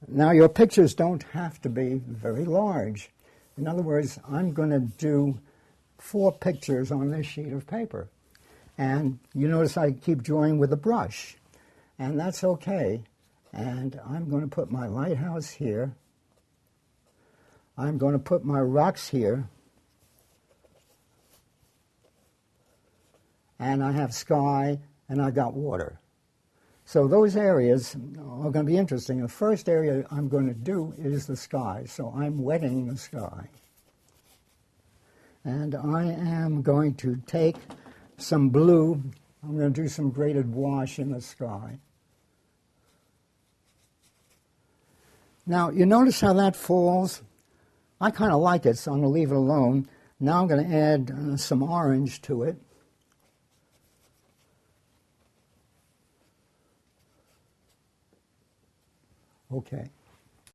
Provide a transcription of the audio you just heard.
Now, your pictures don't have to be very large. In other words, I'm going to do 4 pictures on this sheet of paper. And you notice I keep drawing with a brush, and that's okay. And I'm going to put my lighthouse here. I'm going to put my rocks here. And I have sky, and I got water. So those areas are going to be interesting. The first area I'm going to do is the sky. So I'm wetting the sky. And I am going to take some blue. I'm going to do some graded wash in the sky. Now, you notice how that falls? I kind of like it, so I'm going to leave it alone. Now I'm going to add some orange to it. Okay.